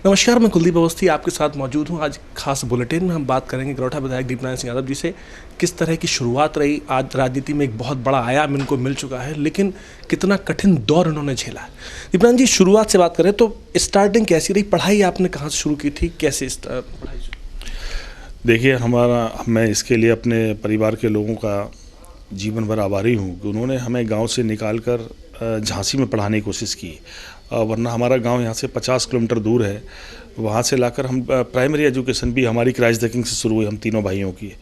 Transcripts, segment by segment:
नमस्कार, मैं कुलदीप अवस्थी आपके साथ मौजूद हूँ। आज खास बुलेटिन में हम बात करेंगे गरौठा विधायक दीपनारायण सिंह यादव जी से। किस तरह की शुरुआत रही, आज राजनीति में एक बहुत बड़ा आयाम इनको मिल चुका है, लेकिन कितना कठिन दौर इन्होंने झेला है। दीपनारायण जी, शुरुआत से बात करें तो स्टार्टिंग कैसी रही? पढ़ाई आपने कहाँ से शुरू की थी, कैसे पढ़ाई? देखिए, मैं इसके लिए अपने परिवार के लोगों का जीवन भर आभारी हूँ कि उन्होंने हमें गांव से निकाल कर झांसी में पढ़ाने की कोशिश की। वरना हमारा गांव यहाँ से 50 किलोमीटर दूर है। वहाँ से लाकर हम प्राइमरी एजुकेशन भी हमारी क्राइस्ट द किंग से शुरू हुई, हम तीनों भाइयों की।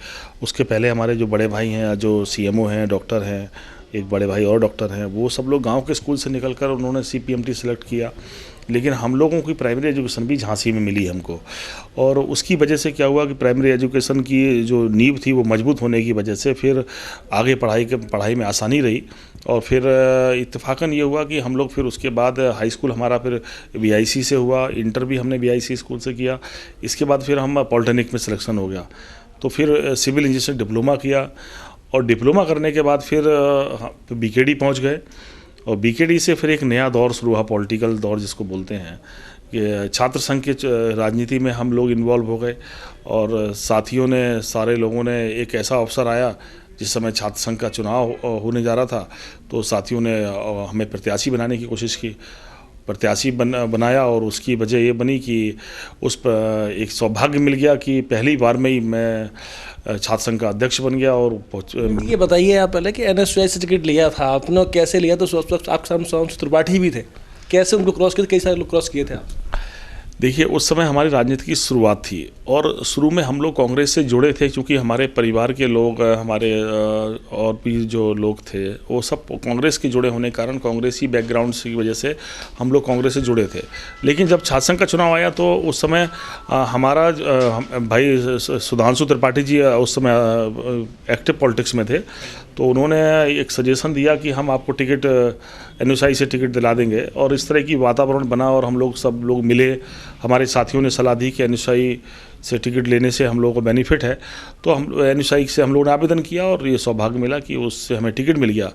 उसके पहले हमारे जो बड़े भाई हैं, जो सीएमओ हैं, डॉक्टर हैं, एक बड़े भाई और डॉक्टर हैं, वो सब लोग गांव के स्कूल से निकलकर उन्होंने सीपीएमटी सेलेक्ट किया। लेकिन हम लोगों की प्राइमरी एजुकेशन भी झांसी में मिली हमको, और उसकी वजह से क्या हुआ कि प्राइमरी एजुकेशन की जो नींव थी वो मजबूत होने की वजह से फिर आगे पढ़ाई में आसानी रही। और फिर इत्तेफाकन ये हुआ कि हम लोग फिर उसके बाद हाई स्कूल हमारा फिर बीआईसी से हुआ, इंटर भी हमने बीआईसी स्कूल से किया। इसके बाद फिर हम पॉलिटेक्निक में सिलेक्शन हो गया, तो फिर सिविल इंजीनियरिंग डिप्लोमा किया, और डिप्लोमा करने के बाद फिर बीकेडी पहुंच गए। और बीकेडी से फिर एक नया दौर शुरू हुआ, पॉलिटिकल दौर जिसको बोलते हैं, कि छात्र संघ के राजनीति में हम लोग इन्वॉल्व हो गए। और साथियों ने, सारे लोगों ने, एक ऐसा अवसर आया जिस समय छात्र संघ का चुनाव होने जा रहा था, तो साथियों ने हमें प्रत्याशी बनाने की कोशिश की। प्रत्याशी बनाया, और उसकी वजह ये बनी कि उस पर एक सौभाग्य मिल गया कि पहली बार में ही मैं छात्र संघ का अध्यक्ष बन गया। और ये बताइए आप पहले कि एनएसयूआई से टिकट लिया था आपने, कैसे लिया? तो उस वक्त आपके सामने सोम त्रिपाठी भी थे, कैसे उनको क्रॉस किए? कई सारे लोग क्रॉस किए थे आप? देखिए, उस समय हमारी राजनीति की शुरुआत थी, और शुरू में हम लोग कांग्रेस से जुड़े थे, क्योंकि हमारे परिवार के लोग, हमारे और भी जो लोग थे वो सब कांग्रेस के जुड़े होने के कारण, कांग्रेसी बैकग्राउंड की वजह से हम लोग कांग्रेस से जुड़े थे। लेकिन जब छात्र संघ का चुनाव आया तो उस समय हमारा भाई सुधांशु त्रिपाठी जी उस समय एक्टिव पॉलिटिक्स में थे, तो उन्होंने एक सजेशन दिया कि हम आपको टिकट एनएसयूआई से टिकट दिला देंगे। और इस तरह की वातावरण बना, और हम लोग सब लोग मिले। हमारे साथियों ने सलाह दी कि एनएसयूआई से टिकट लेने से हम लोगों को बेनिफिट है, तो हम एनएसयूआई से हम लोगों ने आवेदन किया, और ये सौभाग्य मिला कि उससे हमें टिकट मिल गया।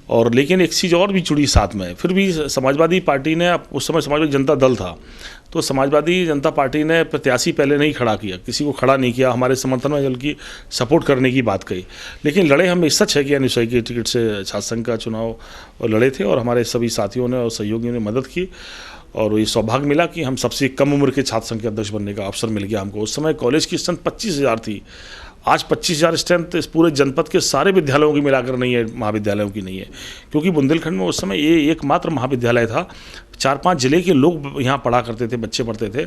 और लेकिन एक चीज़ और भी जुड़ी साथ में, फिर भी समाजवादी पार्टी ने, उस समय समाजवादी जनता दल था, तो समाजवादी जनता पार्टी ने प्रत्याशी पहले नहीं खड़ा किया, किसी को खड़ा नहीं किया हमारे समर्थन में, बल्कि सपोर्ट करने की बात कही। लेकिन लड़े हम, सच है कि एनएसयूआई की टिकट से छात्र संघ का चुनाव लड़े थे, और हमारे सभी साथियों ने और सहयोगियों ने मदद की। और ये सौभाग्य मिला कि हम सबसे कम उम्र के छात्र संघ के अध्यक्ष बनने का अवसर मिल गया हमको। उस समय कॉलेज की स्ट्रेंथ 25,000 थी। आज 25,000 स्ट्रेंथ इस पूरे जनपद के सारे विद्यालयों की मिलाकर नहीं है, महाविद्यालयों की नहीं है, क्योंकि बुंदेलखंड में उस समय ये एकमात्र महाविद्यालय था। 4-5 जिले के लोग यहाँ पढ़ा करते थे, बच्चे पढ़ते थे।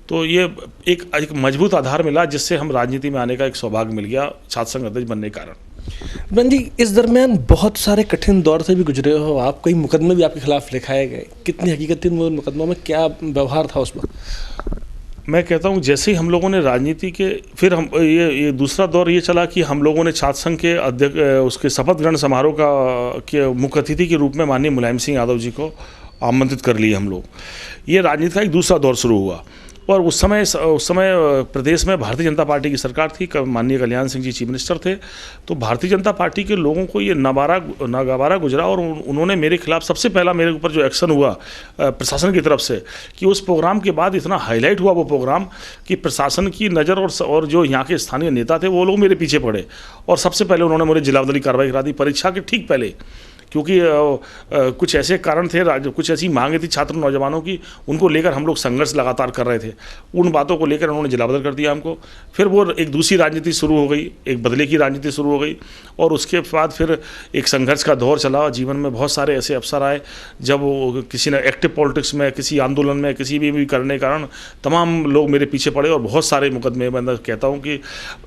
तो ये एक मजबूत आधार मिला, जिससे हम राजनीति में आने का एक सौभाग्य मिल गया छात्र संघ अध्यक्ष बनने के कारण। बन जी, इस दरमियान बहुत सारे कठिन दौर से भी गुजरे हो आप, कई मुकदमे भी आपके खिलाफ लिखाए गए। कितनी हकीकत थी मुकदमों में, क्या व्यवहार था उस वक्त? मैं कहता हूँ, जैसे ही हम लोगों ने राजनीति के, फिर हम ये दूसरा दौर ये चला कि हम लोगों ने छात्र संघ के अध्यक्ष, उसके शपथ ग्रहण समारोह के मुख्य अतिथि के रूप में माननीय मुलायम सिंह यादव जी को आमंत्रित कर लिए हम लोग। ये राजनीति का एक दूसरा दौर शुरू हुआ। और उस समय प्रदेश में भारतीय जनता पार्टी की सरकार थी, माननीय कल्याण सिंह जी चीफ मिनिस्टर थे। तो भारतीय जनता पार्टी के लोगों को ये नागवारा गुजरा, और उन्होंने मेरे खिलाफ सबसे पहला मेरे ऊपर जो एक्शन हुआ प्रशासन की तरफ से, कि उस प्रोग्राम के बाद इतना हाईलाइट हुआ वो प्रोग्राम कि प्रशासन की नज़र और जो यहाँ के स्थानीय नेता थे वो लोग मेरे पीछे पड़े, और सबसे पहले उन्होंने मुझे जिला बदली कार्रवाई करा दी परीक्षा के ठीक पहले। क्योंकि कुछ ऐसे कारण थे, कुछ ऐसी मांगे थी छात्र नौजवानों की, उनको लेकर हम लोग संघर्ष लगातार कर रहे थे। उन बातों को लेकर उन्होंने जिला बदल कर दिया हमको। फिर वो एक दूसरी राजनीति शुरू हो गई, एक बदले की राजनीति शुरू हो गई, और उसके बाद फिर एक संघर्ष का दौर चला। जीवन में बहुत सारे ऐसे अवसर आए जब किसी ने एक्टिव पॉलिटिक्स में, किसी आंदोलन में, किसी भी करने के कारण तमाम लोग मेरे पीछे पड़े, और बहुत सारे मुकदमे। मैं कहता हूँ कि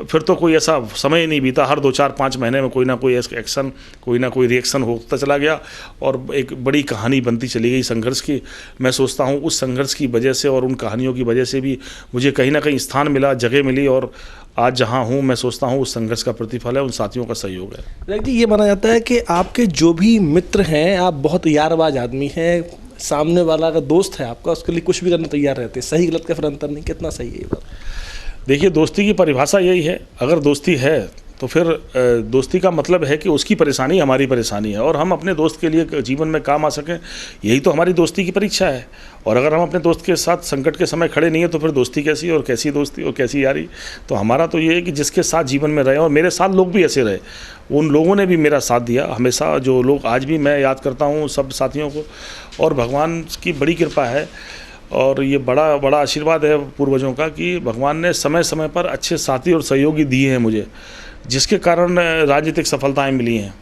फिर तो कोई ऐसा समय नहीं बीता, हर 2-4-5 महीने में कोई ना कोई एक्शन, कोई ना कोई रिएक्शन होता चला गया, और एक बड़ी कहानी बनती चली गई संघर्ष की। मैं सोचता हूँ उस संघर्ष की वजह से और उन कहानियों की वजह से भी मुझे कहीं ना कहीं स्थान मिला, जगह मिली, और आज जहाँ हूँ मैं सोचता हूँ उस संघर्ष का प्रतिफल है, उन साथियों का सहयोग है। जी, ये माना जाता है कि आपके जो भी मित्र हैं, आप बहुत यारबाज आदमी हैं। सामने वाला अगर दोस्त है आपका, उसके लिए कुछ भी करने तैयार रहते हैं। सही गलत का फिर अंतर नहीं, कितना सही है ये बात? देखिए, दोस्ती की परिभाषा यही है, अगर दोस्ती है तो फिर दोस्ती का मतलब है कि उसकी परेशानी हमारी परेशानी है और हम अपने दोस्त के लिए जीवन में काम आ सकें, यही तो हमारी दोस्ती की परीक्षा है। और अगर हम अपने दोस्त के साथ संकट के समय खड़े नहीं हैं तो फिर दोस्ती कैसी और कैसी दोस्ती और कैसी यारी। तो हमारा तो ये है कि जिसके साथ जीवन में रहे, और मेरे साथ लोग भी ऐसे रहे, उन लोगों ने भी मेरा साथ दिया हमेशा, जो लोग आज भी मैं याद करता हूँ सब साथियों को। और भगवान की बड़ी कृपा है और ये बड़ा बड़ा आशीर्वाद है पूर्वजों का कि भगवान ने समय समय पर अच्छे साथी और सहयोगी दिए हैं मुझे, जिसके कारण राजनीतिक सफलताएं मिली हैं।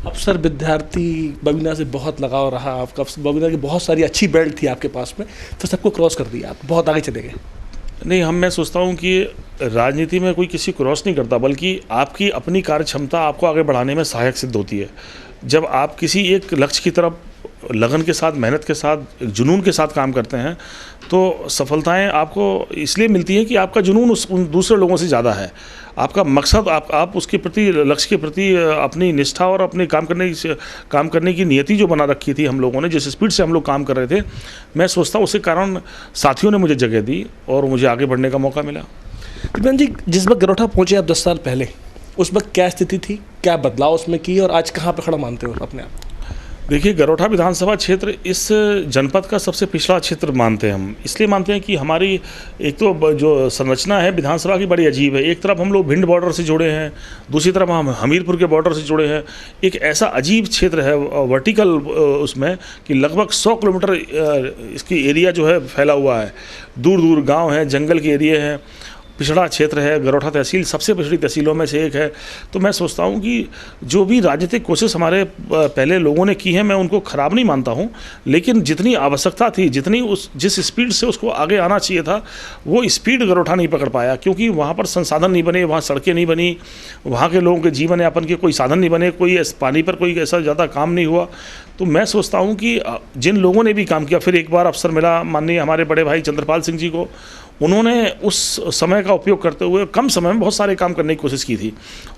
अब सर विद्यार्थी बबीना से बहुत लगाव रहा आपका, बबीना की बहुत सारी अच्छी बेल्ट थी आपके पास में, तो सबको क्रॉस कर दिया, आप बहुत आगे चले गए। नहीं, मैं सोचता हूँ कि राजनीति में कोई किसी क्रॉस नहीं करता, बल्कि आपकी अपनी कार्य क्षमता आपको आगे बढ़ाने में सहायक सिद्ध होती है। जब आप किसी एक लक्ष्य की तरफ लगन के साथ, मेहनत के साथ, जुनून के साथ काम करते हैं तो सफलताएं आपको इसलिए मिलती हैं कि आपका जुनून उन दूसरे लोगों से ज़्यादा है। आपका मकसद, आप उसके प्रति, लक्ष्य के प्रति अपनी निष्ठा और अपनी काम करने की नियति जो बना रखी थी हम लोगों ने, जिस स्पीड से हम लोग काम कर रहे थे, मैं सोचता हूँ उसके कारण साथियों ने मुझे जगह दी और मुझे आगे बढ़ने का मौका मिला। दीपेंद्र जी, जिस वक्त गरोठा पहुँचे आप 10 साल पहले, उस वक्त क्या स्थिति थी, क्या बदलाव उसमें की और आज कहाँ पर खड़ा मानते हो अपने आप? देखिए, गरोठा विधानसभा क्षेत्र इस जनपद का सबसे पिछड़ा क्षेत्र मानते हैं हम। इसलिए मानते हैं कि हमारी एक तो जो संरचना है विधानसभा की बड़ी अजीब है। एक तरफ हम लोग भिंड बॉर्डर से जुड़े हैं, दूसरी तरफ हम हमीरपुर के बॉर्डर से जुड़े हैं। एक ऐसा अजीब क्षेत्र है वर्टिकल उसमें कि लगभग 100 किलोमीटर इसकी एरिया जो है फैला हुआ है। दूर दूर गाँव हैं, जंगल के एरिए हैं, पिछड़ा क्षेत्र है। गरोठा तहसील सबसे पिछड़ी तहसीलों में से एक है। तो मैं सोचता हूँ कि जो भी राजनीतिक कोशिश हमारे पहले लोगों ने की है, मैं उनको ख़राब नहीं मानता हूँ, लेकिन जितनी आवश्यकता थी, जिस स्पीड से उसको आगे आना चाहिए था, वो स्पीड गरोठा नहीं पकड़ पाया, क्योंकि वहाँ पर संसाधन नहीं बने, वहाँ सड़कें नहीं बनी, वहाँ के लोगों के जीवन यापन के कोई साधन नहीं बने, कोई पानी पर कोई ऐसा ज़्यादा काम नहीं हुआ। तो मैं सोचता हूँ कि जिन लोगों ने भी काम किया, फिर एक बार अवसर मिला माननीय हमारे बड़े भाई चंद्रपाल सिंह जी को, उन्होंने उस समय का उपयोग करते हुए कम समय में बहुत सारे काम करने की कोशिश की थी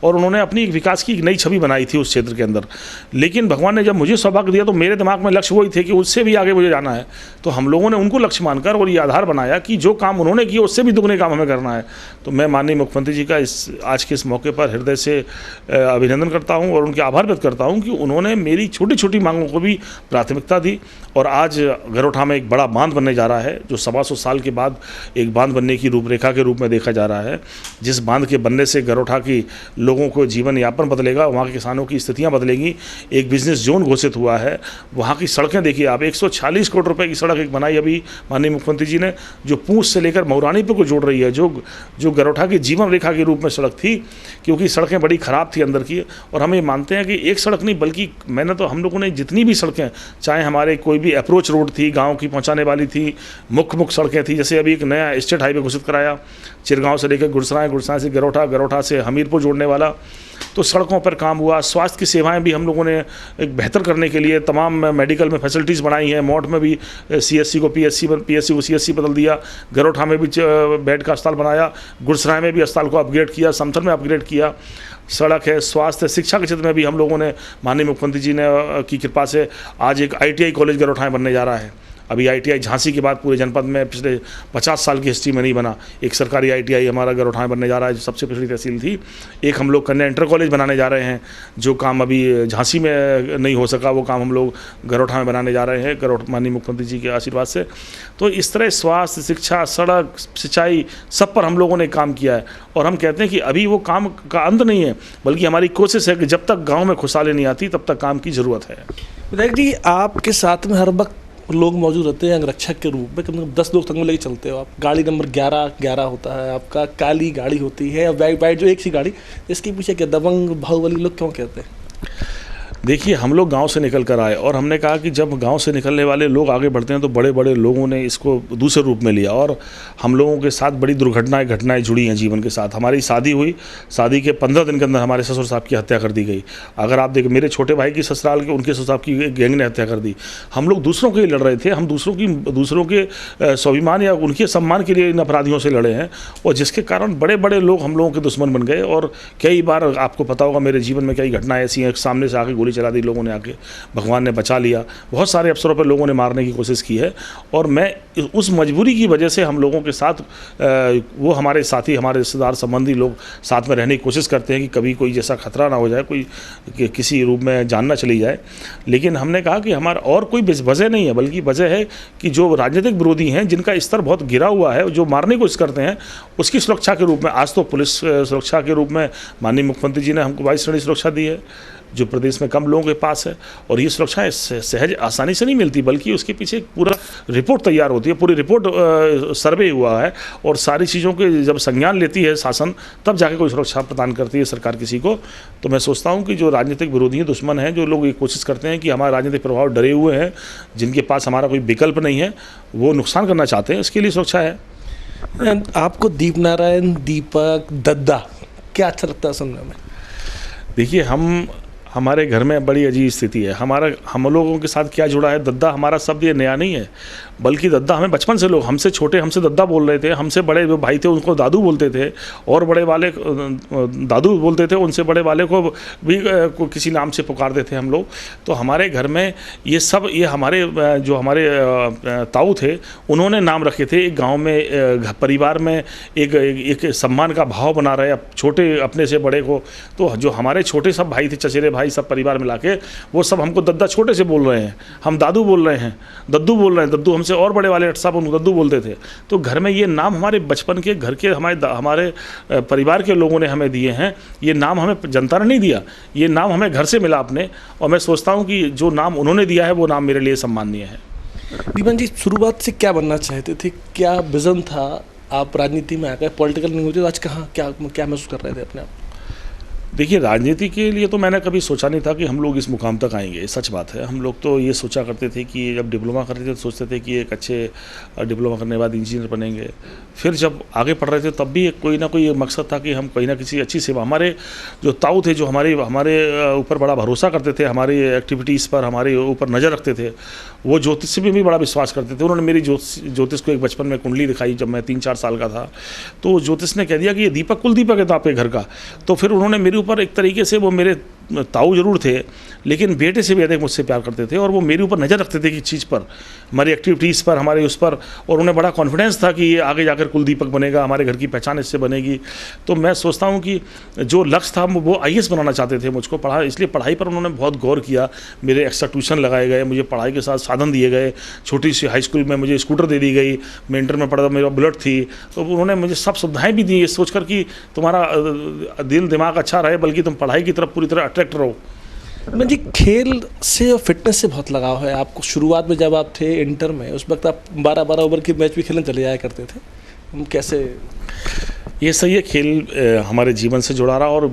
और उन्होंने अपनी एक विकास की एक नई छवि बनाई थी उस क्षेत्र के अंदर। लेकिन भगवान ने जब मुझे सौभाग्य दिया तो मेरे दिमाग में लक्ष्य वही थे कि उससे भी आगे मुझे जाना है। तो हम लोगों ने उनको लक्ष्य मानकर और ये आधार बनाया कि जो काम उन्होंने किए उससे भी दुगने काम हमें करना है। तो मैं माननीय मुख्यमंत्री जी का आज के इस मौके पर हृदय से अभिनंदन करता हूँ और उनके आभार व्यक्त करता हूँ कि उन्होंने मेरी छोटी छोटी मांगों को भी प्राथमिकता दी। और आज गरोठा में एक बड़ा बांध बनने जा रहा है, जो 125 साल के बाद एक बांध बनने की रूपरेखा के रूप में देखा जा रहा है, जिस बांध के बनने से गरोठा की लोगों को जीवन यापन बदलेगा, वहाँ के किसानों की स्थितियाँ बदलेंगी। एक बिजनेस जोन घोषित हुआ है, वहाँ की सड़कें देखिए आप, 146 करोड़ रुपए की सड़क एक बनाई अभी माननीय मुख्यमंत्री जी ने, जो पूंछ से लेकर मऊरानीपुर को जोड़ रही है, जो गरोठा की जीवन रेखा के रूप में सड़क थी, क्योंकि सड़कें बड़ी ख़राब थी अंदर की। और हम ये मानते हैं कि एक सड़क नहीं, बल्कि हम लोगों ने जितनी भी सड़कें, चाहे हमारे कोई भी अप्रोच रोड थी, गाँव की पहुँचाने वाली थी, मुख्य सड़कें थी, जैसे अभी एक नया स्टेट हाईवे घोषित कराया चिरगांव से लेकर गुड़सराय, गुड़सराय से गरोठा, गरोठा से हमीरपुर जोड़ने वाला, तो सड़कों पर काम हुआ। स्वास्थ्य की सेवाएं भी हम लोगों ने एक बेहतर करने के लिए तमाम मेडिकल में फैसिलिटीज़ बनाई हैं। मौट में भी CSC को PSC को CSC बदल दिया, गरोठा में भी बेड का अस्पताल बनाया, गुड़सराय में भी अस्पताल को अपग्रेड किया, समथर में अपग्रेड किया। सड़क है, स्वास्थ्य, शिक्षा के क्षेत्र में भी हम लोगों ने माननीय मुख्यमंत्री जी ने की कृपा से आज एक ITI कॉलेज गरोठा में बनने जा रहा है। अभी ITI झांसी के बाद पूरे जनपद में पिछले 50 साल की हिस्ट्री में नहीं बना। एक सरकारी ITI हमारा गरोठा में बनने जा रहा है, जो सबसे पिछड़ी तहसील थी। एक हम लोग कन्या इंटर कॉलेज बनाने जा रहे हैं, जो काम अभी झांसी में नहीं हो सका, वो काम हम लोग गरोठा में बनाने जा रहे हैं, गरोठा माननीय मुख्यमंत्री जी के आशीर्वाद से। तो इस तरह स्वास्थ्य, शिक्षा, सड़क, सिंचाई, सब पर हम लोगों ने काम किया है। और हम कहते हैं कि अभी वो काम का अंत नहीं है, बल्कि हमारी कोशिश है कि जब तक गाँव में खुशहाली नहीं आती तब तक काम की ज़रूरत है। विधायक जी, आपके साथ में हर वक्त लोग मौजूद रहते हैं अंगरक्षक के रूप में, कम से कम 10 लोग संग में लेके चलते हो आप। गाड़ी नंबर 11 होता है आपका, काली गाड़ी होती है, वाइट जो एक सी गाड़ी, इसके पीछे क्या दबंग बाहुबली लोग क्यों कहते हैं? देखिए, हम लोग गांव से निकल कर आए और हमने कहा कि जब गांव से निकलने वाले लोग आगे बढ़ते हैं तो बड़े बड़े लोगों ने इसको दूसरे रूप में लिया और हम लोगों के साथ बड़ी घटनाएं जुड़ी हैं जीवन के साथ। हमारी शादी हुई, शादी के 15 दिन के अंदर हमारे ससुर साहब की हत्या कर दी गई। अगर आप देखें, मेरे छोटे भाई की ससुराल के उनके ससुर साहब की गैंग ने हत्या कर दी। हम लोग दूसरों के लिए लड़ रहे थे, हम दूसरों के स्वाभिमान या उनके सम्मान के लिए इन अपराधियों से लड़े हैं, और जिसके कारण बड़े बड़े लोग हम लोगों के दुश्मन बन गए। और कई बार आपको पता होगा, मेरे जीवन में कई घटनाएं ऐसी हैं, सामने से आके गोली चला दी लोगों ने आके, भगवान ने बचा लिया। बहुत सारे अफसरों पर लोगों ने मारने की कोशिश की है, और मैं उस मजबूरी की वजह से हम लोगों के साथ वो हमारे साथी, हमारे रिश्तेदार, संबंधी लोग साथ में रहने की कोशिश करते हैं कि कभी कोई जैसा खतरा ना हो जाए, कोई किसी रूप में जान ना चली जाए। लेकिन हमने कहा कि हमारा और कोई वजह नहीं है, बल्कि वजह है कि जो राजनीतिक विरोधी हैं, जिनका स्तर बहुत गिरा हुआ है, जो मारने की कोशिश करते हैं, उसकी सुरक्षा के रूप में आज तो पुलिस सुरक्षा के रूप में माननीय मुख्यमंत्री जी ने हमको 22 श्रेणी सुरक्षा दी है, जो प्रदेश में कम लोगों के पास है। और ये सुरक्षा सहज आसानी से नहीं मिलती, बल्कि उसके पीछे एक पूरा रिपोर्ट तैयार होती है, पूरी रिपोर्ट सर्वे हुआ है, और सारी चीज़ों के जब संज्ञान लेती है शासन, तब जाके कोई सुरक्षा प्रदान करती है सरकार किसी को। तो मैं सोचता हूँ कि जो राजनीतिक विरोधी दुश्मन हैं, जो लोग ये कोशिश करते हैं कि हमारे राजनीतिक प्रभाव डरे हुए हैं, जिनके पास हमारा कोई विकल्प नहीं है, वो नुकसान करना चाहते हैं, इसके लिए सुरक्षा है। आपको दीपनारायण, दीपक, दद्दा क्या अच्छा लगता है सुनने में? देखिए, हमारे घर में बड़ी अजीब स्थिति है। हम लोगों के साथ क्या जुड़ा है, दद्दा हमारा शब्द ये नया नहीं है, बल्कि दद्दा हमें बचपन से लोग, हमसे छोटे हमसे दद्दा बोल रहे थे, हमसे बड़े जो भाई थे उनको दादू बोलते थे, और बड़े वाले दादू बोलते थे, उनसे बड़े वाले को भी किसी नाम से पुकारते थे हम लोग। तो हमारे घर में ये सब, ये हमारे जो हमारे ताऊ थे, उन्होंने नाम रखे थे। एक गाँव में परिवार में एक सम्मान का भाव बना रहे, छोटे अपने से बड़े को। तो जो हमारे छोटे सब भाई थे, चचेरे भाई, सब परिवार मिला के, वो सब हमको दद्दा छोटे से बोल रहे हैं, हम दादू बोल रहे हैं, दद्दू बोल रहे हैं। दद्दू हमसे और बड़े वाले साहब उनको दद्दू बोलते थे। तो घर में ये नाम हमारे बचपन के, घर के हमारे परिवार के लोगों ने हमें दिए हैं। ये नाम हमें जनता ने नहीं दिया, ये नाम हमें घर से मिला अपने, और मैं सोचता हूँ कि जो नाम उन्होंने दिया है वो नाम मेरे लिए सम्माननीय है। दीपन जी, शुरुआत से क्या बनना चाहते थे, क्या विज़न था? आप राजनीति में आ गए, पॉलिटिकल नहीं होते तो आज कहाँ क्या महसूस कर रहे थे अपने आप? देखिए, राजनीति के लिए तो मैंने कभी सोचा नहीं था कि हम लोग इस मुकाम तक आएंगे, सच बात है। हम लोग तो ये सोचा करते थे कि जब डिप्लोमा कर रहे थे तो सोचते थे कि एक अच्छे डिप्लोमा करने के बाद इंजीनियर बनेंगे। फिर जब आगे पढ़ रहे थे तब भी कोई ना कोई मकसद था कि हम कहीं ना किसी अच्छी सेवा, हमारे जो ताऊ थे, जो हमारे ऊपर बड़ा भरोसा करते थे, हमारी एक्टिविटीज़ पर हमारे ऊपर नज़र रखते थे, वो ज्योतिष में भी बड़ा विश्वास करते थे। उन्होंने मेरी ज्योतिष को एक बचपन में कुंडली दिखाई जब मैं 3-4 साल का था, तो ज्योतिष ने कह दिया कि ये दीपक कुल दीपक है तो आपके घर का। तो फिर उन्होंने मेरे ऊपर एक तरीके से, वो मेरे ताऊ जरूर थे, लेकिन बेटे से भी अधिक मुझसे प्यार करते थे, और वो मेरे ऊपर नज़र रखते थे कि चीज़ पर, हमारी एक्टिविटीज़ पर, हमारे उस पर, और उन्हें बड़ा कॉन्फिडेंस था कि ये आगे जाकर कुलदीपक बनेगा, हमारे घर की पहचान इससे बनेगी। तो मैं सोचता हूँ कि जो लक्ष्य था वो IAS बनाना चाहते थे मुझको, इसलिए पढ़ाई पर उन्होंने बहुत गौर किया। मेरे एक्स्ट्रा ट्यूशन लगाए गए, मुझे पढ़ाई के साथ साधन दिए गए। छोटी सी हाई स्कूल में मुझे स्कूटर दे दी गई, मैं इंटर में पढ़ा, मेरा बुलेट थी, तो उन्होंने मुझे सब सुविधाएँ भी दी, ये सोचकर कि तुम्हारा दिल दिमाग अच्छा रहे, बल्कि तुम पढ़ाई की तरफ पूरी तरह अट्रैक्ट रहो। जी, खेल से और फिटनेस से बहुत लगाव है आपको। शुरुआत में जब आप थे इंटर में, उस वक्त आप 12-12 ओवर के मैच भी खेलने चले जाया करते थे, कैसे? ये सही है, खेल हमारे जीवन से जुड़ा रहा। और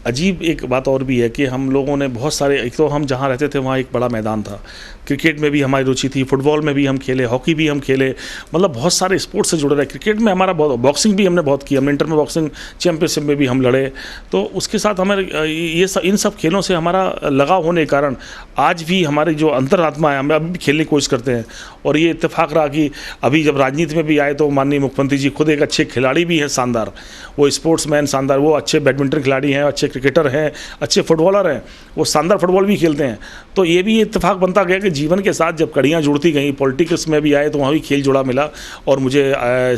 अजीब एक बात और भी है कि हम लोगों ने बहुत सारे, एक तो हम जहाँ रहते थे वहाँ एक बड़ा मैदान था, क्रिकेट में भी हमारी रुचि थी, फुटबॉल में भी हम खेले, हॉकी भी हम खेले, मतलब बहुत सारे स्पोर्ट्स से जुड़े रहे। क्रिकेट में हमारा बहुत, बॉक्सिंग भी हमने बहुत की, हमने इंटर में बॉक्सिंग चैंपियनशिप में भी हम लड़े। तो उसके साथ हमें इन सब खेलों से हमारा लगाव होने के कारण आज भी हमारी जो अंतरात्मा है, हम अभी भी खेलने की कोशिश करते हैं। और ये इत्तेफाक रहा कि अभी जब राजनीति में भी आए तो माननीय मुख्यमंत्री जी खुद एक अच्छे खिलाड़ी भी हैं, शानदार, वो स्पोर्ट्समैन शानदार, वो अच्छे बैडमिंटन खिलाड़ी हैं, अच्छे क्रिकेटर हैं, अच्छे फुटबॉलर हैं, वो शानदार फुटबॉल भी खेलते हैं। तो ये भी इत्तेफाक बनता गया कि जीवन के साथ जब कड़ियाँ जुड़ती गई, पॉलिटिक्स में भी आए तो वहाँ भी खेल जुड़ा मिला। और मुझे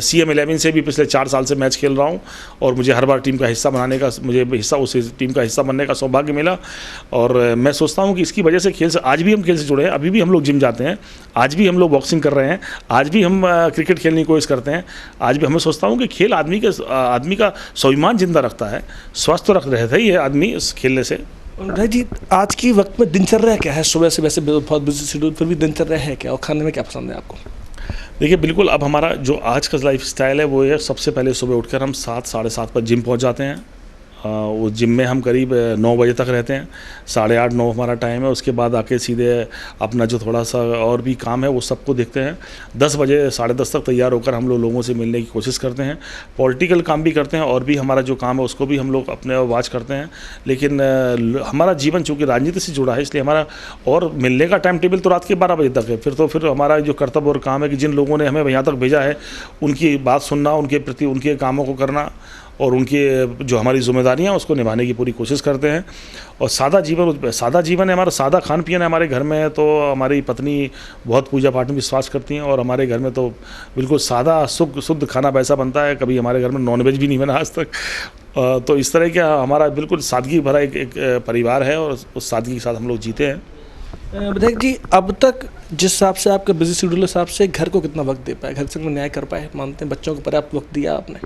CM11 से भी पिछले 4 साल से मैच खेल रहा हूँ, और मुझे हर बार टीम का हिस्सा बनाने का, मुझे उस टीम का हिस्सा बनने का सौभाग्य मिला। और मैं सोचता हूँ कि इसकी वजह से खेल से, आज भी हम खेल से जुड़े हैं, अभी भी हम लोग जिम जाते हैं, आज भी हम लोग बॉक्सिंग कर रहे हैं, आज भी हम क्रिकेट खेलने की कोशिश करते हैं। आज भी हमें सोचता हूँ कि खेल आदमी का स्वाभिमान जिंदा रखता है, स्वस्थ रहता ही है आदमी इस खेलने से। जी, आज की वक्त में दिनचर्या क्या है? सुबह से वैसे बहुत बिजी शेड्यूल, फिर भी दिनचर्या है क्या, और खाने में क्या पसंद है आपको? देखिए, बिल्कुल, अब हमारा जो आज का लाइफ स्टाइल है वो है, सबसे पहले सुबह उठकर हम 7 साढ़े 7 पर जिम पहुंच जाते हैं। उस जिम में हम करीब 9 बजे तक रहते हैं, 8:30-9 हमारा टाइम है। उसके बाद आके सीधे अपना जो थोड़ा सा और भी काम है वो सबको देखते हैं। 10 बजे 10:30 तक तैयार होकर हम लोगों से मिलने की कोशिश करते हैं। पॉलिटिकल काम भी करते हैं, और भी हमारा जो काम है उसको भी हम लोग अपने वाच करते हैं। लेकिन हमारा जीवन चूँकि राजनीति से जुड़ा है, इसलिए हमारा और मिलने का टाइम टेबल तो रात के 12 बजे तक है। फिर हमारा जो कर्तव्य और काम है कि जिन लोगों ने हमें यहाँ तक भेजा है उनकी बात सुनना, उनके प्रति उनके कामों को करना, और उनकी जो हमारी जिम्मेदारियाँ उसको निभाने की पूरी कोशिश करते हैं। और सादा जीवन है हमारा, सादा खान पीन है हमारे घर में है। तो हमारी पत्नी बहुत पूजा पाठ में विश्वास करती हैं और हमारे घर में तो बिल्कुल सादा शुद्ध खाना वैसा बनता है। कभी हमारे घर में नॉनवेज भी नहीं बना आज तक। तो इस तरह का हमारा बिल्कुल सादगी भरा एक परिवार है और उस सादगी के साथ हम लोग जीते हैं। विधायक जी, अब तक जिस हिसाब से आपका बिजी शेड्यूल हिसाब से घर को कितना वक्त दे पाए, घर संग में न्याय कर पाए, मानते हैं बच्चों को पर्याप्त वक्त दिया आपने?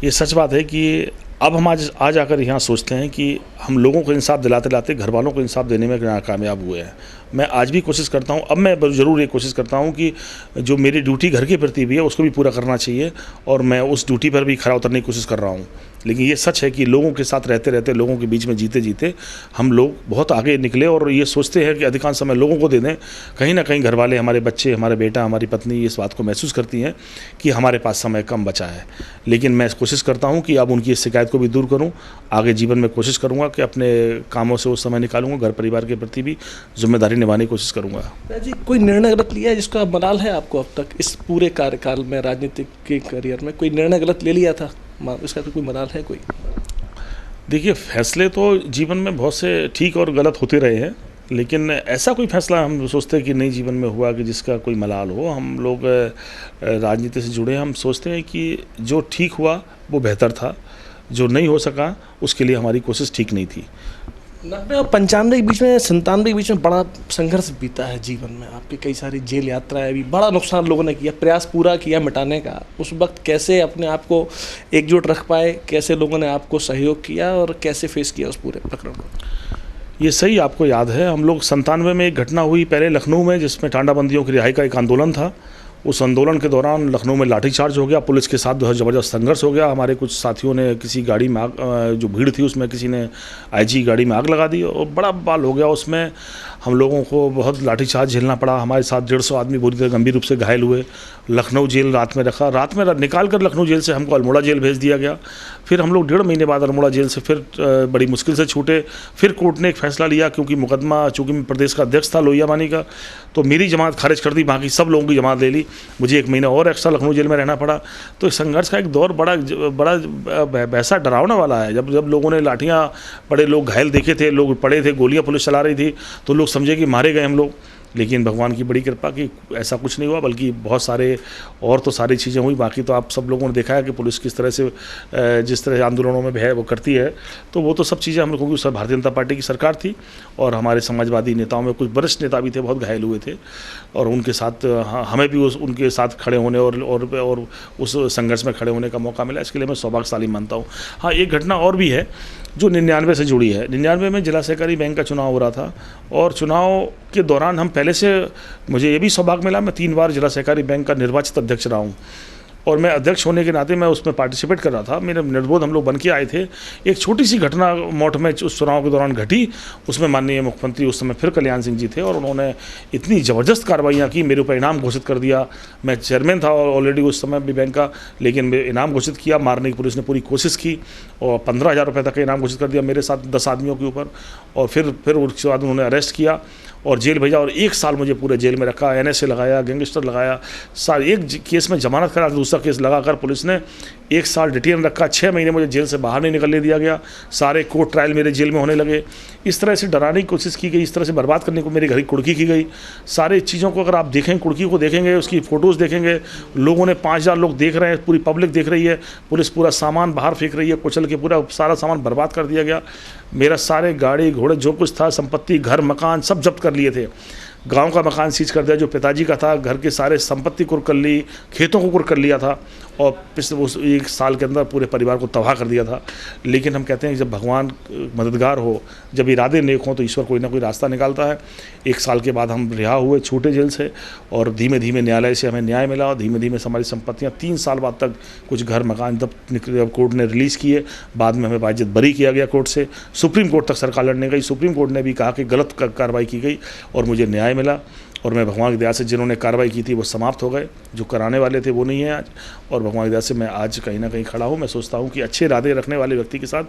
ये सच बात है कि अब हम आज आकर यहाँ सोचते हैं कि हम लोगों को इंसाफ दिलाते दिलाते घर वालों को इंसाफ देने में नाकामयाब हुए हैं। मैं आज भी कोशिश करता हूँ, अब मैं ज़रूर ये कोशिश करता हूँ कि जो मेरी ड्यूटी घर के प्रति भी है उसको भी पूरा करना चाहिए और मैं उस ड्यूटी पर भी खरा उतरने की कोशिश कर रहा हूँ। लेकिन ये सच है कि लोगों के साथ रहते रहते, लोगों के बीच में जीते जीते हम लोग बहुत आगे निकले और ये सोचते हैं कि अधिकांश समय लोगों को दे दें। कहीं ना कहीं घर वाले, हमारे बच्चे, हमारे बेटा, हमारी पत्नी इस बात को महसूस करती हैं कि हमारे पास समय कम बचा है। लेकिन मैं कोशिश करता हूँ कि अब उनकी इस शिकायत को भी दूर करूँ। आगे जीवन में कोशिश करूँगा कि अपने कामों से वो समय निकालूंगा, घर परिवार के प्रति भी जिम्मेदारी निभाने की कोशिश करूँगा। जी, कोई निर्णय गलत लिया है जिसका मलाल है आपको अब तक इस पूरे कार्यकाल में, राजनीतिक के करियर में? कोई निर्णय गलत ले लिया था, इसका तो कोई मलाल है कोई? देखिए, फैसले तो जीवन में बहुत से ठीक और गलत होते रहे हैं, लेकिन ऐसा कोई फैसला हम सोचते हैं कि नहीं जीवन में हुआ कि जिसका कोई मलाल हो। हम लोग राजनीति से जुड़े, हम सोचते हैं कि जो ठीक हुआ वो बेहतर था, जो नहीं हो सका उसके लिए हमारी कोशिश ठीक नहीं थी। 90 और 95 के बीच में, 97 के बीच में बड़ा संघर्ष बीता है जीवन में आपकी। कई सारी जेल यात्राएं भी, बड़ा नुकसान लोगों ने किया, प्रयास पूरा किया मिटाने का। उस वक्त कैसे अपने आप को एकजुट रख पाए, कैसे लोगों ने आपको सहयोग किया और कैसे फेस किया उस पूरे प्रकरण को? ये सही आपको याद है, हम लोग 97 में एक घटना हुई पहले लखनऊ में, जिसमें टांडाबंदियों की रिहाई का एक आंदोलन था। उस आंदोलन के दौरान लखनऊ में लाठीचार्ज हो गया, पुलिस के साथ बहुत ज़बरदस्त संघर्ष हो गया। हमारे कुछ साथियों ने किसी गाड़ी में जो भीड़ थी उसमें किसी ने आईजी गाड़ी में आग लगा दी और बड़ा बवाल हो गया। उसमें हम लोगों को बहुत लाठीचार्ज झेलना पड़ा। हमारे साथ 150 आदमी बुरी तरह गंभीर रूप से घायल हुए। लखनऊ जेल रात में रखा, रात में निकाल कर लखनऊ जेल से हमको अल्मोड़ा जेल भेज दिया गया। फिर हम लोग 1.5 महीने बाद अल्मोड़ा जेल से फिर बड़ी मुश्किल से छूटे। फिर कोर्ट ने एक फैसला लिया, क्योंकि मुकदमा, चूँकि मैं प्रदेश का अध्यक्ष था लोहिया मानी का, तो मेरी जमानत खारिज कर दी, बाकी सब लोगों की जमानत ले ली। मुझे 1 महीना और एक्स्ट्रा लखनऊ जेल में रहना पड़ा। तो इस संघर्ष का एक दौर बड़ा वैसा डरावना वाला है। जब लोगों ने लाठियाँ, बड़े लोग घायल देखे थे, लोग पड़े थे, गोलियाँ पुलिस चला रही थी, तो लोग समझे कि मारे गए हम लोग। लेकिन भगवान की बड़ी कृपा कि ऐसा कुछ नहीं हुआ, बल्कि बहुत सारे और तो सारी चीज़ें हुई। बाकी तो आप सब लोगों ने देखा है कि पुलिस किस तरह से, जिस तरह आंदोलनों में है वो करती है। तो वो तो सब चीज़ें हम लोगों की, उस भारतीय जनता पार्टी की सरकार थी और हमारे समाजवादी नेताओं में कुछ वरिष्ठ नेता भी थे, बहुत घायल हुए थे और उनके साथ हमें भी उनके साथ खड़े होने और उस संघर्ष में खड़े होने का मौका मिला। इसके लिए मैं सौभाग्यशाली मानता हूँ। हाँ, एक घटना और भी है जो 99 से जुड़ी है। 99 में जिला सहकारी बैंक का चुनाव हो रहा था और चुनाव के दौरान हम पहले से, मुझे ये भी सौभाग्य मिला, मैं 3 बार जिला सहकारी बैंक का निर्वाचित अध्यक्ष रहा हूँ और मैं अध्यक्ष होने के नाते मैं उसमें पार्टिसिपेट कर रहा था। मेरे निर्बोध हम लोग बन के आए थे। एक छोटी सी घटना मौट में उस चुनाव के दौरान घटी। उसमें माननीय मुख्यमंत्री उस समय फिर कल्याण सिंह जी थे और उन्होंने इतनी ज़बरदस्त कार्रवाइयाँ की, मेरे ऊपर इनाम घोषित कर दिया। मैं चेयरमैन था ऑलरेडी उस समय भी बैंक का, लेकिन इनाम घोषित किया। मारने की पुलिस ने पूरी कोशिश की और 15,000 रुपये तक का इनाम घोषित कर दिया मेरे साथ 10 आदमियों के ऊपर। और फिर उसके बाद उन्होंने अरेस्ट किया और जेल भेजा और 1 साल मुझे पूरे जेल में रखा। NSA लगाया, गैंगस्टर लगाया, एक केस में जमानत करा, दूसरा केस लगाकर पुलिस ने 1 साल डिटेन रखा। 6 महीने मुझे जेल से बाहर नहीं निकलने दिया गया। सारे कोर्ट ट्रायल मेरे जेल में होने लगे। इस तरह से डराने की कोशिश की गई, इस तरह से बर्बाद करने को मेरे घर की कुर्की की गई। सारी चीज़ों को अगर आप देखें, कुर्की को देखेंगे, उसकी फ़ोटोज़ देखेंगे, लोगों ने 5,000 लोग देख रहे हैं, पूरी पब्लिक देख रही है। पुलिस पूरा सामान बाहर फेंक रही है, कुचल के पूरा सारा सामान बर्बाद कर दिया गया। मेरा सारे गाड़ी घोड़े जो कुछ था, संपत्ति, घर मकान सब जब्त कर लिए थे। गांव का मकान सीज कर दिया जो पिताजी का था, घर के सारे संपत्ति कुर्क कर ली, खेतों को कुर्क कर लिया था और पिछले उस 1 साल के अंदर पूरे परिवार को तबाह कर दिया था। लेकिन हम कहते हैं कि जब भगवान मददगार हो, जब इरादे नेक हों, तो ईश्वर कोई ना कोई रास्ता निकालता है। 1 साल के बाद हम रिहा हुए, छूटे जेल से और धीमे धीमे न्यायालय से हमें न्याय मिला और धीमे धीमे से हमारी संपत्तियाँ 3 साल बाद तक कुछ घर मकान जब कोर्ट ने रिलीज़ किए, बाद में हमें बाइज्जत बरी किया गया कोर्ट से। सुप्रीम कोर्ट तक सरकार लड़ने गई, सुप्रीम कोर्ट ने भी कहा कि गलत कार्रवाई की गई और मुझे न्याय मिला। और मैं भगवान की दया से, जिन्होंने कार्रवाई की थी वो समाप्त हो गए, जो कराने वाले थे वो नहीं है आज। और भगवान की दया से मैं आज कहीं ना कहीं खड़ा हूँ। मैं सोचता हूँ कि अच्छे इरादे रखने वाले व्यक्ति के साथ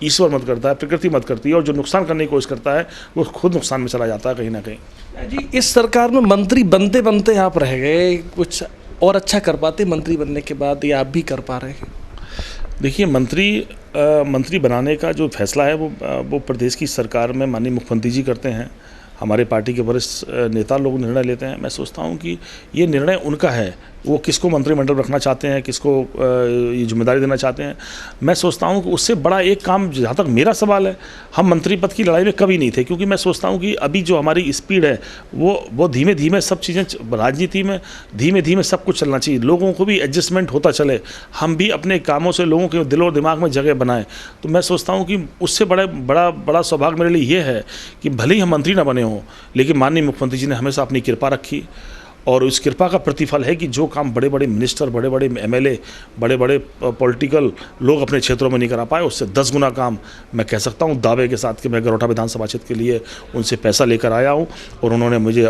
ईश्वर मत करता है, प्रकृति मत करती है, और जो नुकसान करने की कोशिश करता है वो खुद नुकसान में चला जाता है कहीं ना कहीं। जी, इस सरकार में मंत्री बनते बनते आप रह गए, कुछ और अच्छा कर पाते मंत्री बनने के बाद, या आप भी कर पा रहे हैं? देखिए, मंत्री बनाने का जो फैसला है वो प्रदेश की सरकार में माननीय मुख्यमंत्री जी करते हैं। हमारे पार्टी के वरिष्ठ नेता लोग निर्णय लेते हैं। मैं सोचता हूं कि ये निर्णय उनका है, वो किसको मंत्रिमंडल रखना चाहते हैं, किसको ये जिम्मेदारी देना चाहते हैं। मैं सोचता हूं कि उससे बड़ा एक काम, जहाँ तक मेरा सवाल है, हम मंत्री पद की लड़ाई में कभी नहीं थे, क्योंकि मैं सोचता हूं कि अभी जो हमारी स्पीड है वो धीमे धीमे सब चीज़ें, राजनीति में धीमे धीमे सब कुछ चलना चाहिए, लोगों को भी एडजस्टमेंट होता चले, हम भी अपने कामों से लोगों के दिल और दिमाग में जगह बनाएं। तो मैं सोचता हूँ कि उससे बड़ा सौभाग्य मेरे लिए ये है कि भले ही हम मंत्री ना बने हों, लेकिन माननीय मुख्यमंत्री जी ने हमेशा अपनी कृपा रखी, और उस कृपा का प्रतिफल है कि जो काम बड़े बड़े मिनिस्टर, बड़े बड़े एमएलए, बड़े बड़े पॉलिटिकल लोग अपने क्षेत्रों में नहीं करा पाए, उससे 10 गुना काम मैं कह सकता हूँ दावे के साथ कि मैं गरोठा विधानसभा क्षेत्र के लिए उनसे पैसा लेकर आया हूँ, और उन्होंने मुझे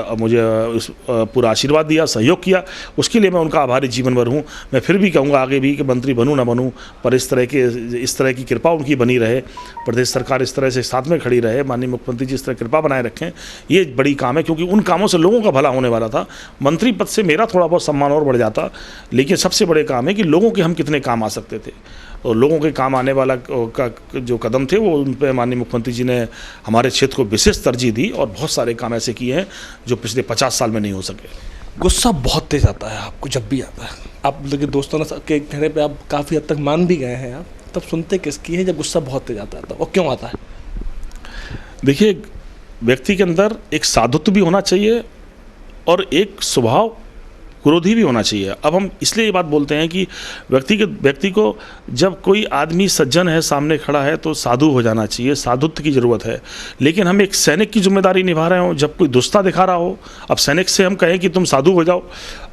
पूरा आशीर्वाद दिया, सहयोग किया। उसके लिए मैं उनका आभारी जीवन भर हूँ। मैं फिर भी कहूँगा आगे भी कि मंत्री बनूँ ना बनूँ, पर इस तरह की कृपा उनकी बनी रहे, प्रदेश सरकार इस तरह से साथ में खड़ी रहे, माननीय मुख्यमंत्री जी इस तरह कृपा बनाए रखें, ये बड़ी काम है, क्योंकि उन कामों से लोगों का भला होने वाला था। मंत्री पद से मेरा थोड़ा बहुत सम्मान और बढ़ जाता, लेकिन सबसे बड़े काम है कि लोगों के हम कितने काम आ सकते थे, और लोगों के काम आने वाला का जो कदम थे वो उन पर माननीय मुख्यमंत्री जी ने हमारे क्षेत्र को विशेष तरजीह दी, और बहुत सारे काम ऐसे किए हैं जो पिछले 50 साल में नहीं हो सके। गुस्सा बहुत तेज आता है आपको जब भी आता है, आप लेकिन दोस्तों के कहने पे आप काफ़ी हद तक मान भी गए हैं, आप तब सुनते किसकी है जब गुस्सा बहुत तेज आता है, और क्यों आता है? देखिए, व्यक्ति के अंदर एक साधुत्व भी होना चाहिए और एक स्वभाव क्रोधी भी होना चाहिए। अब हम इसलिए ये बात बोलते हैं कि व्यक्ति को जब कोई आदमी सज्जन है, सामने खड़ा है, तो साधु हो जाना चाहिए, साधुत्व की ज़रूरत है। लेकिन हम एक सैनिक की जिम्मेदारी निभा रहे हो, जब कोई दुष्टता दिखा रहा हो, अब सैनिक से हम कहें कि तुम साधु हो जाओ,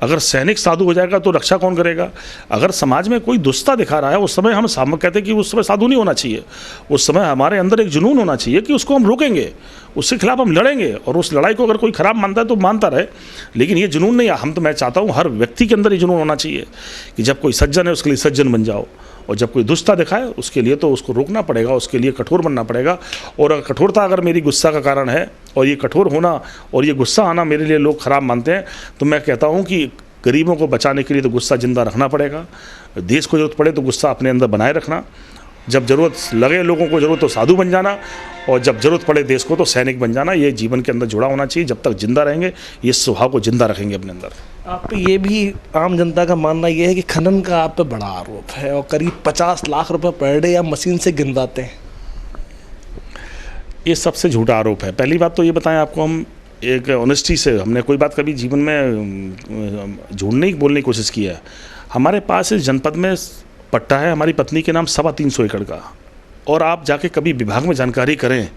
अगर सैनिक साधु हो जाएगा तो रक्षा कौन करेगा? अगर समाज में कोई दुष्टता दिखा रहा है, उस समय हम कहते हैं कि उस समय साधु नहीं होना चाहिए, उस समय हमारे अंदर एक जुनून होना चाहिए कि उसको हम रोकेंगे, उसके खिलाफ हम लड़ेंगे, और उस लड़ाई को अगर कोई खराब मानता है तो मानता रहे, लेकिन ये जुनून नहीं। हम तो मैं चाहता हूँ हर व्यक्ति के अंदर ये जुनून होना चाहिए कि जब कोई सज्जन है उसके लिए सज्जन बन जाओ, और जब कोई दुष्टता दिखाए उसके लिए तो उसको रोकना पड़ेगा, उसके लिए कठोर बनना पड़ेगा। और कठोरता अगर मेरी गुस्सा का कारण है, और ये कठोर होना और ये गुस्सा आना मेरे लिए लोग खराब मानते हैं, तो मैं कहता हूँ कि गरीबों को बचाने के लिए तो गुस्सा जिंदा रखना पड़ेगा, देश को जरूरत पड़े तो गुस्सा अपने अंदर बनाए रखना, जब जरूरत लगे लोगों को जरूरत तो साधु बन जाना, और जब जरूरत पड़े देश को तो सैनिक बन जाना। ये जीवन के अंदर जुड़ा होना चाहिए। जब तक जिंदा रहेंगे ये स्वभाव को जिंदा रखेंगे अपने अंदर। आप पे ये भी आम जनता का मानना ये है कि खनन का आप पे बड़ा आरोप है, और करीब 50 लाख रुपए पर डे आप मशीन से गिनवाते हैं। ये सबसे झूठा आरोप है। पहली बात तो ये बताएं आपको, हम एक ऑनेस्टी से हमने कोई बात कभी जीवन में झूठ नहीं बोलने की कोशिश की है। हमारे पास इस जनपद में पट्टा है हमारी पत्नी के नाम 325 एकड़ का, और आप जाके कभी विभाग में जानकारी करें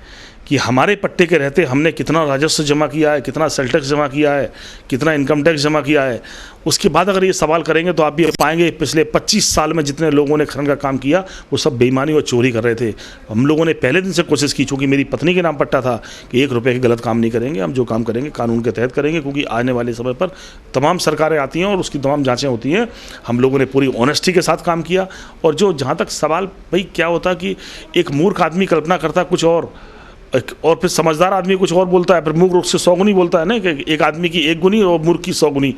कि हमारे पट्टे के रहते हमने कितना राजस्व जमा किया है, कितना सेल टैक्स जमा किया है, कितना इनकम टैक्स जमा किया है। उसके बाद अगर ये सवाल करेंगे तो आप भी पाएंगे पिछले 25 साल में जितने लोगों ने खनन का काम किया वो सब बेईमानी और चोरी कर रहे थे। हम लोगों ने पहले दिन से कोशिश की, चूँकि मेरी पत्नी के नाम पट्टा था, कि 1 रुपये के गलत काम नहीं करेंगे, हम जो काम करेंगे कानून के तहत करेंगे, क्योंकि आने वाले समय पर तमाम सरकारें आती हैं और उसकी तमाम जाँचें होती हैं। हम लोगों ने पूरी ऑनेस्टी के साथ काम किया। और जो जहाँ तक सवाल भाई क्या होता कि एक मूर्ख आदमी कल्पना करता कुछ और फिर समझदार आदमी कुछ और बोलता है, फिर मूर्ख रूप से 100 गुनी बोलता है ना, कि एक आदमी की 1 गुनी और मूर्ख की 100 गुनी।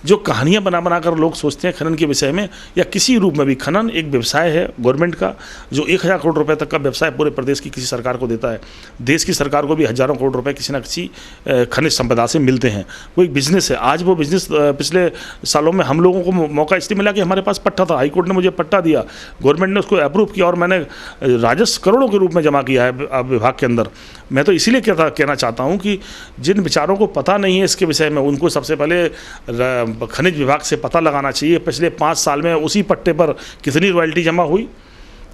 जो कहानियां बना कर लोग सोचते हैं खनन के विषय में, या किसी रूप में भी, खनन एक व्यवसाय है गवर्नमेंट का, जो 1000 करोड़ रुपए तक का व्यवसाय पूरे प्रदेश की किसी सरकार को देता है। देश की सरकार को भी हजारों करोड़ रुपए किसी न किसी खनिज संपदा से मिलते हैं। वो एक बिजनेस है। आज वो बिजनेस पिछले सालों में हम लोगों को मौका इसलिए मिला कि हमारे पास पट्टा था, हाईकोर्ट ने मुझे पट्टा दिया, गवर्नमेंट ने उसको अप्रूव किया, और मैंने राजस्व करोड़ों के रूप में जमा किया है विभाग के अंदर। मैं तो इसीलिए कहना चाहता हूं कि जिन विचारों को पता नहीं है इसके विषय में, उनको सबसे पहले खनिज विभाग से पता लगाना चाहिए पिछले 5 साल में उसी पट्टे पर कितनी रॉयल्टी जमा हुई,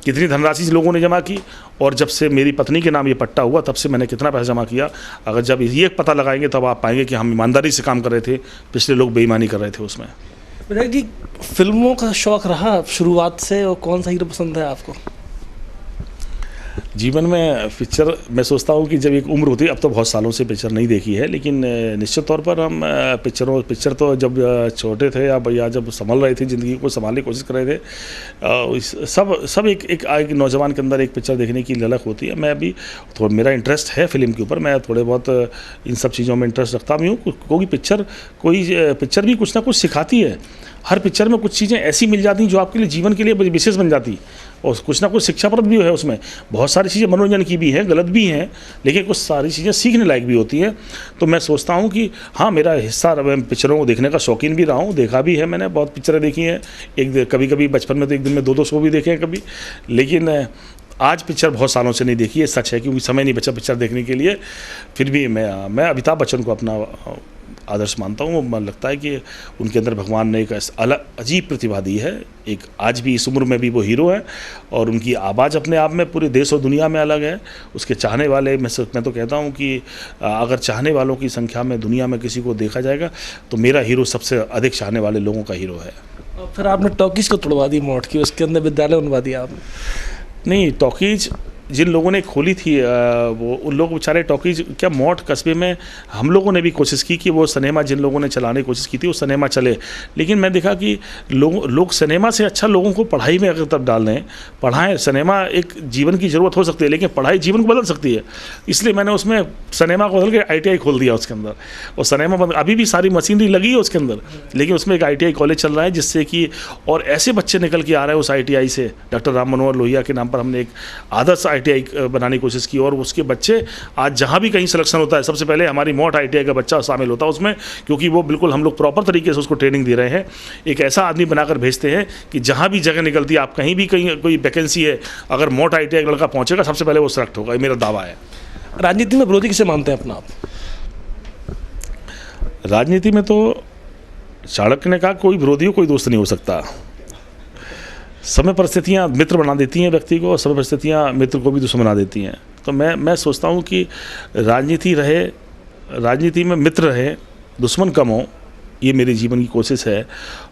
कितनी धनराशि लोगों ने जमा की, और जब से मेरी पत्नी के नाम ये पट्टा हुआ तब से मैंने कितना पैसा जमा किया। अगर जब ये पता लगाएंगे तब आप पाएंगे कि हम ईमानदारी से काम कर रहे थे, पिछले लोग बेईमानी कर रहे थे उसमें। विधायक जी, फिल्मों का शौक़ रहा शुरुआत से, और कौन सा हीरो पसंद है आपको? जीवन में पिक्चर, मैं सोचता हूँ कि जब एक उम्र होती है, अब तो बहुत सालों से पिक्चर नहीं देखी है, लेकिन निश्चित तौर पर हम पिक्चर तो जब छोटे थे या जब संभल रहे थे, ज़िंदगी को संभालने की कोशिश कर रहे थे, सब एक नौजवान के अंदर एक पिक्चर देखने की ललक होती है। मैं भी मेरा इंटरेस्ट है फिल्म के ऊपर, मैं थोड़े बहुत इन सब चीज़ों में इंटरेस्ट रखता भी हूँ, क्योंकि पिक्चर भी कुछ ना कुछ सिखाती है। हर पिक्चर में कुछ चीज़ें ऐसी मिल जाती हैं जो आपके लिए जीवन के लिए विशेष बन जाती। और कुछ ना कुछ शिक्षाप्रद भी है उसमें। बहुत सारी चीज़ें मनोरंजन की भी हैं, गलत भी हैं, लेकिन कुछ सारी चीज़ें सीखने लायक भी होती हैं। तो मैं सोचता हूँ कि हाँ, मेरा हिस्सा, मैं पिक्चरों को देखने का शौकीन भी रहा हूँ, देखा भी है मैंने, बहुत पिक्चरें देखी हैं। कभी कभी बचपन में तो एक दिन में 2-2 शो भी देखे हैं कभी, लेकिन आज पिक्चर बहुत सालों से नहीं देखी है, सच है, क्योंकि समय नहीं बचा पिक्चर देखने के लिए। फिर भी मैं अमिताभ बच्चन को अपना आदर्श मानता हूँ। वो लगता है कि उनके अंदर भगवान ने एक अलग अजीब प्रतिभा दी है। एक आज भी इस उम्र में भी वो हीरो है, और उनकी आवाज़ अपने आप में पूरे देश और दुनिया में अलग है। उसके चाहने वाले, मैं तो कहता हूँ कि अगर चाहने वालों की संख्या में दुनिया में किसी को देखा जाएगा तो मेरा हीरो सबसे अधिक चाहने वाले लोगों का हीरो है। और फिर आपने टॉकीज़ को तोड़वा दी मौत की, उसके अंदर विद्यालय बनवा दिया आपने। नहीं, टॉकीज जिन लोगों ने खोली थी वो उन लोग बेचारे टॉकीज, क्या मौट कस्बे में हम लोगों ने भी कोशिश की कि वो सिनेमा जिन लोगों ने चलाने की कोशिश की थी वो सिनेमा चले, लेकिन मैं देखा कि लोग सिनेमा से अच्छा लोगों को पढ़ाई में अगर तब डाल दें, पढ़ाएं। सिनेमा एक जीवन की ज़रूरत हो सकती है, लेकिन पढ़ाई जीवन को बदल सकती है। इसलिए मैंने उसमें सिनेमा को बदल के ITI खोल दिया उसके अंदर, और सिनेमा अभी भी सारी मशीनरी लगी है उसके अंदर, लेकिन उसमें एक ITI कॉलेज चल रहा है, जिससे कि और ऐसे बच्चे निकल के आ रहे हैं उस ITI से। डॉक्टर राम मनोहर लोहिया के नाम पर हमने एक आदर्श ITI बनाने की कोशिश की, और उसके बच्चे आज जहाँ भी कहीं सिलेक्शन होता है, सबसे पहले हमारी मौट ITI का बच्चा शामिल होता है उसमें, क्योंकि वो बिल्कुल हम लोग प्रॉपर तरीके से उसको ट्रेनिंग दे रहे हैं। एक ऐसा आदमी बनाकर भेजते हैं कि जहाँ भी जगह निकलती है, आप कहीं भी कहीं कोई वैकेंसी है, अगर मौट ITI का लड़का पहुँचेगा सबसे पहले वो सेलेक्ट होगा, ये मेरा दावा है। राजनीति में विरोधी किसे मानते हैं अपना आप? राजनीति में तो चाणक्य ने कहा कोई विरोधी हो, कोई दोस्त नहीं हो सकता। समय परिस्थितियाँ मित्र बना देती हैं व्यक्ति को, और समय परिस्थितियाँ मित्र को भी दुश्मन बना देती हैं। तो मैं सोचता हूँ कि राजनीति में मित्र रहे, दुश्मन कम हो, ये मेरे जीवन की कोशिश है।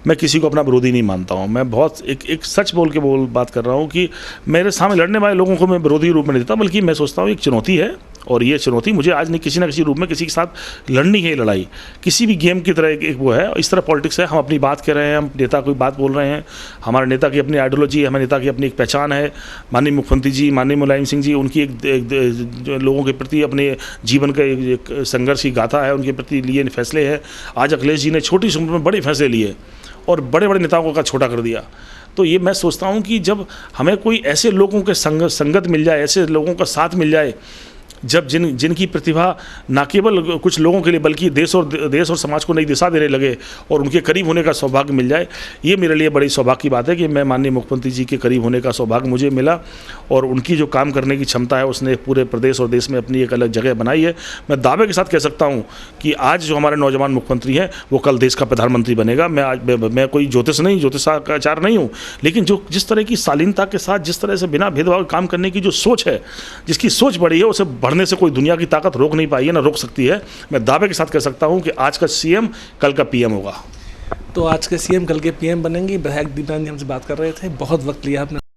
मैं किसी को अपना विरोधी नहीं मानता हूँ। मैं बहुत एक सच बोल के बात कर रहा हूँ कि मेरे सामने लड़ने वाले लोगों को मैं विरोधी रूप में नहीं देता, बल्कि मैं सोचता हूँ एक चुनौती है, और ये चुनौती मुझे आज नहीं किसी न किसी रूप में किसी के साथ लड़नी है। लड़ाई किसी भी गेम की तरह एक वो है, इस तरह पॉलिटिक्स है। हम अपनी बात कह रहे हैं, हम नेता कोई बात बोल रहे हैं, हमारे नेता की अपनी आइडियोलॉजी है, हमारे नेता की अपनी एक पहचान है। माननीय मुख्यमंत्री जी, माननीय मुलायम सिंह जी, उनकी एक लोगों के प्रति अपने जीवन का एक संघर्ष की गाथा है, उनके प्रति लिए फैसले हैं। आज अखिलेश जी ने छोटी सी उम्र में बड़े फैसले लिए और बड़े बड़े नेताओं का छोटा कर दिया। तो ये मैं सोचता हूँ कि जब हमें कोई ऐसे लोगों के संगत मिल जाए, ऐसे लोगों का साथ मिल जाए, जब जिनकी प्रतिभा ना केवल कुछ लोगों के लिए बल्कि देश और समाज को नई दिशा देने लगे, और उनके करीब होने का सौभाग्य मिल जाए, ये मेरे लिए बड़ी सौभाग्य की बात है कि मैं माननीय मुख्यमंत्री जी के करीब होने का सौभाग्य मुझे मिला, और उनकी जो काम करने की क्षमता है उसने पूरे प्रदेश और देश में अपनी एक अलग जगह बनाई है। मैं दावे के साथ कह सकता हूँ कि आज जो हमारे नौजवान मुख्यमंत्री हैं वो कल देश का प्रधानमंत्री बनेगा। मैं कोई ज्योतिषाचार्य नहीं हूँ, लेकिन जिस तरह की शालीनता के साथ, जिस तरह से बिना भेदभाव काम करने की जो सोच है, जिसकी सोच बड़ी है, उसे बढ़ने से कोई दुनिया की ताकत रोक नहीं पाई है, ना रोक सकती है। मैं दावे के साथ कह सकता हूं कि आज का CM कल का PM होगा। तो आज के CM कल के PM बनेंगे। विधायक दीपनारायण जी हमसे बात कर रहे थे, बहुत वक्त लिया आपने।